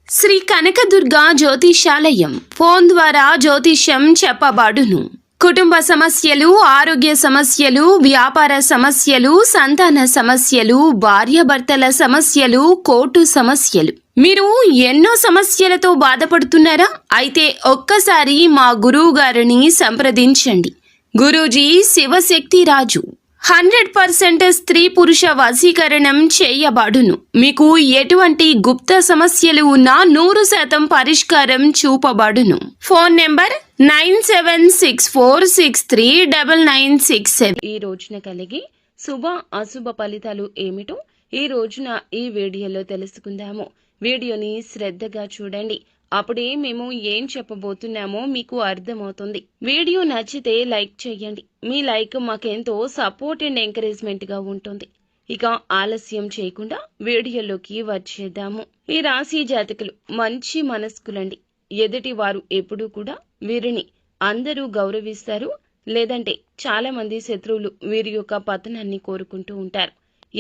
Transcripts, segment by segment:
Shri Kanakadurga జ్యోతిషాలయం phone ద్వారా జ్యోతిష్యం చెప్పబడును. కుటుంబ సమస్యలు, ఆరోగ్య సమస్యలు, వ్యాపార సమస్యలు, సంతాన సమస్యలు, భార్యాభర్తల సమస్యలు, కోర్టు సమస్యలు. మీరు ఎన్నో సమస్యలతో బాధపడుతున్నారా? అయితే ఒక్కసారి మా గురువు గారిని సంప్రదించండి. గురూజీ శివశక్తి రాజు 100% స్త్రీ పురుష వశీకరణం చేయబడును. మీకు ఎటువంటి గుప్త సమస్యలు ఉన్నా 100% పరిష్కారం చూపబడును. Phone number 9764639967. ఈ రోజున కలిగి శుభ అశుభ ఫలితాలు ఏమిటో ఈ రోజున ఈ వీడియోలో తెలుసుకుందాము. వీడియోని శ్రద్ధగా చూడండి. అప్పుడే మేము ఏం చెప్పబోతున్నామో మీకు అర్థమవుతుంది. వీడియో నచ్చితే లైక్ చేయండి. మీ లైక్ మాకెంతో సపోర్ట్ అండ్ ఎంకరేజ్మెంట్ గా ఉంటుంది. ఇక ఆలస్యం చేయకుండా వీడియోలోకి వచ్చేద్దాము. ఈ రాశి జాతకులు మంచి మనస్కులండి. ఎదుటి వారు ఎప్పుడూ కూడా వీరిని అందరూ గౌరవిస్తారు. లేదంటే చాలా మంది శత్రువులు వీరి యొక్క పతనాన్ని కోరుకుంటూ ఉంటారు.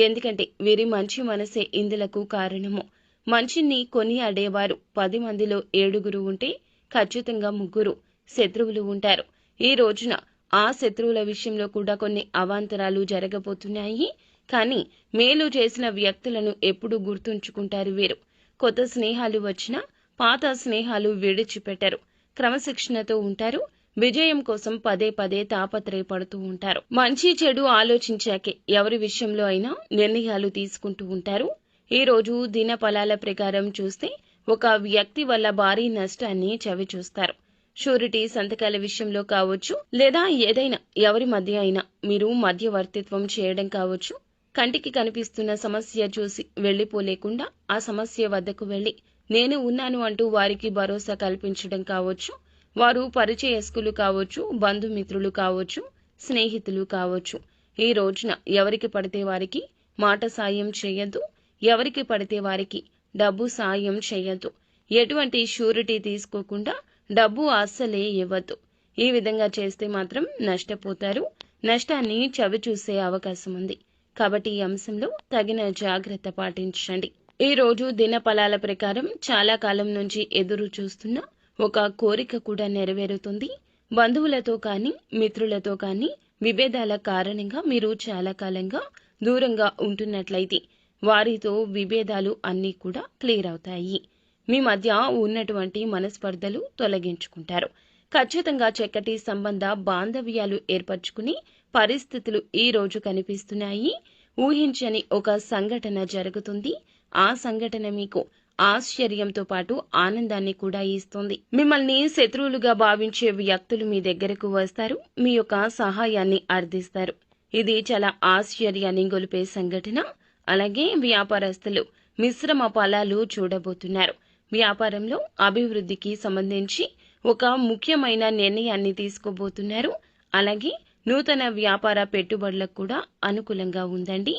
ఎందుకంటే వీరి మంచి మనసే ఇందులకు కారణము. మంచిని కొని అడేవారు 10 మందిలో 7 ఉంటే ఖచ్చితంగా 3 శత్రువులు ఉంటారు. ఈ రోజున ఆ శత్రువుల విషయంలో కూడా కొన్ని అవాంతరాలు జరగబోతున్నాయి. కానీ మేలు చేసిన వ్యక్తులను ఎప్పుడూ గుర్తుంచుకుంటారు వీరు. కొత్త స్నేహాలు వచ్చినా పాత స్నేహాలు విడిచిపెట్టరు. క్రమశిక్షణతో ఉంటారు. విజయం కోసం పదే పదే తాపత్రయపడుతూ ఉంటారు. మంచి చెడు ఆలోచించాకే ఎవరి విషయంలో అయినా నిర్ణయాలు తీసుకుంటూ ఉంటారు. ఈ రోజు దిన ఫలాల ప్రకారం చూస్తే ఒక వ్యక్తి వల్ల భారీ నష్టాన్ని చవిచూస్తారు. షూరిటీ సంతకాల విషయంలో కావచ్చు, లేదా ఏదైనా ఎవరి మధ్య అయినా మీరు మధ్యవర్తిత్వం చేయడం కావచ్చు. కంటికి కనిపిస్తున్న సమస్య చూసి వెళ్లిపోలేకుండా ఆ సమస్య వద్దకు వెళ్లి నేను ఉన్నాను అంటూ వారికి భరోసా కల్పించడం కావచ్చు. వారు పరిచయస్తులు కావచ్చు, బంధుమిత్రులు కావచ్చు, స్నేహితులు కావచ్చు. ఈ రోజున ఎవరికి పడితే వారికి మాట సాయం చేయొద్దు. ఎవరికి పడితే వారికి డబ్బు సాయం చేయొద్దు. ఎటువంటి షూరిటీ తీసుకోకుండా డబ్బు అస్సలే ఇవ్వద్దు. ఈ విధంగా చేస్తే మాత్రం నష్టపోతారు. నష్టాన్ని చవిచూసే అవకాశం ఉంది. కాబట్టి ఈ అంశంలో తగిన జాగ్రత్త పాటించండి. ఈ రోజు దిన ఫలాల ప్రకారం చాలా కాలం నుంచి ఎదురు చూస్తున్న ఒక కోరిక కూడా నెరవేరుతుంది. బంధువులతో కానీ మిత్రులతో కానీ విభేదాల కారణంగా మీరు చాలా కాలంగా దూరంగా ఉంటున్నట్లయితే వారితో విభేదాలు అన్నీ కూడా క్లియర్ అవుతాయి. మీ మధ్య ఉన్నటువంటి మనస్పర్ధలు తొలగించుకుంటారు. ఖచ్చితంగా చక్కటి సంబంధ బాంధవ్యాలు ఏర్పరచుకుని పరిస్థితులు ఈ రోజు కనిపిస్తున్నాయి. ఊహించని ఒక సంఘటన జరుగుతుంది. ఆ సంఘటన మీకు ఆశ్చర్యంతో పాటు ఆనందాన్ని కూడా ఇస్తుంది. మిమ్మల్ని శత్రువులుగా భావించే వ్యక్తులు మీ దగ్గరకు వస్తారు. మీ యొక్క సహాయాన్ని అర్థిస్తారు. ఇది చాలా ఆశ్చర్యాన్ని గొలిపే సంఘటన. అలాగే వ్యాపారస్తులు మిశ్రమ ఫలాలు చూడబోతున్నారు. వ్యాపారంలో అభివృద్ధికి సంబంధించి ఒక ముఖ్యమైన నిర్ణయాన్ని తీసుకోబోతున్నారు. అలాగే నూతన వ్యాపార పెట్టుబడులకు కూడా అనుకూలంగా ఉందండి.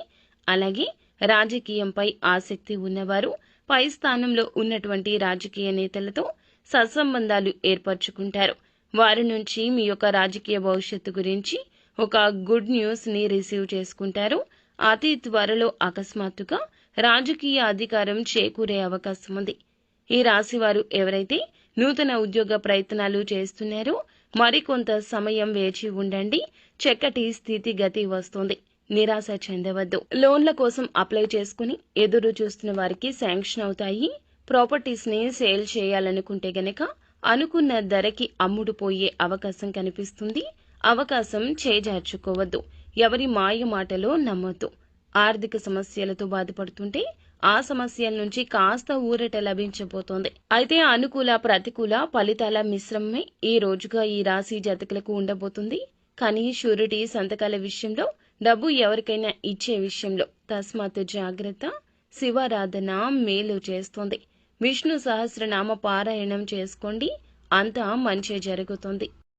అలాగే రాజకీయంపై ఆసక్తి ఉన్నవారు పై స్థానంలో ఉన్నటువంటి రాజకీయ నేతలతో సత్సంబంధాలు ఏర్పరచుకుంటారు. వారి నుంచి మీ యొక్క రాజకీయ భవిష్యత్తు గురించి ఒక గుడ్ న్యూస్ ని రిసీవ్ చేసుకుంటారు. అతి త్వరలో అకస్మాత్తుగా రాజకీయ అధికారం చేకూరే అవకాశం ఉంది. ఈ రాశివారు ఎవరైతే నూతన ఉద్యోగ ప్రయత్నాలు చేస్తున్నారో మరికొంత సమయం వేచి ఉండండి. చక్కటి స్థితిగతి వస్తుంది. నిరాశ చెందవద్దు. లోన్ల కోసం అప్లై చేసుకుని ఎదురు చూస్తున్న వారికి శాంక్షన్ అవుతాయి. ప్రాపర్టీస్ ని సేల్ చేయాలనుకుంటే గనక అనుకున్న ధరకి అమ్ముడుపోయే అవకాశం కనిపిస్తుంది. అవకాశం చేజార్చుకోవద్దు. ఎవరి మాయ మాటలో నమ్మొద్దు. ఆర్థిక సమస్యలతో బాధపడుతుంటే ఆ సమస్యల నుంచి కాస్త ఊరట లభించబోతోంది. అయితే అనుకూల ప్రతికూల ఫలితాల మిశ్రమమే ఈ రోజుగా ఈ రాశి జాతకులకు ఉండబోతుంది. కానీ షూరిటీ సంతకాల విషయంలో, డబ్బు ఎవరికైనా ఇచ్చే విషయంలో తస్మాత్ జాగ్రత్త. శివారాధన మేలు చేస్తుంది. విష్ణు సహస్రనామ పారాయణం చేసుకోండి. అంతా మంచి జరుగుతుంది.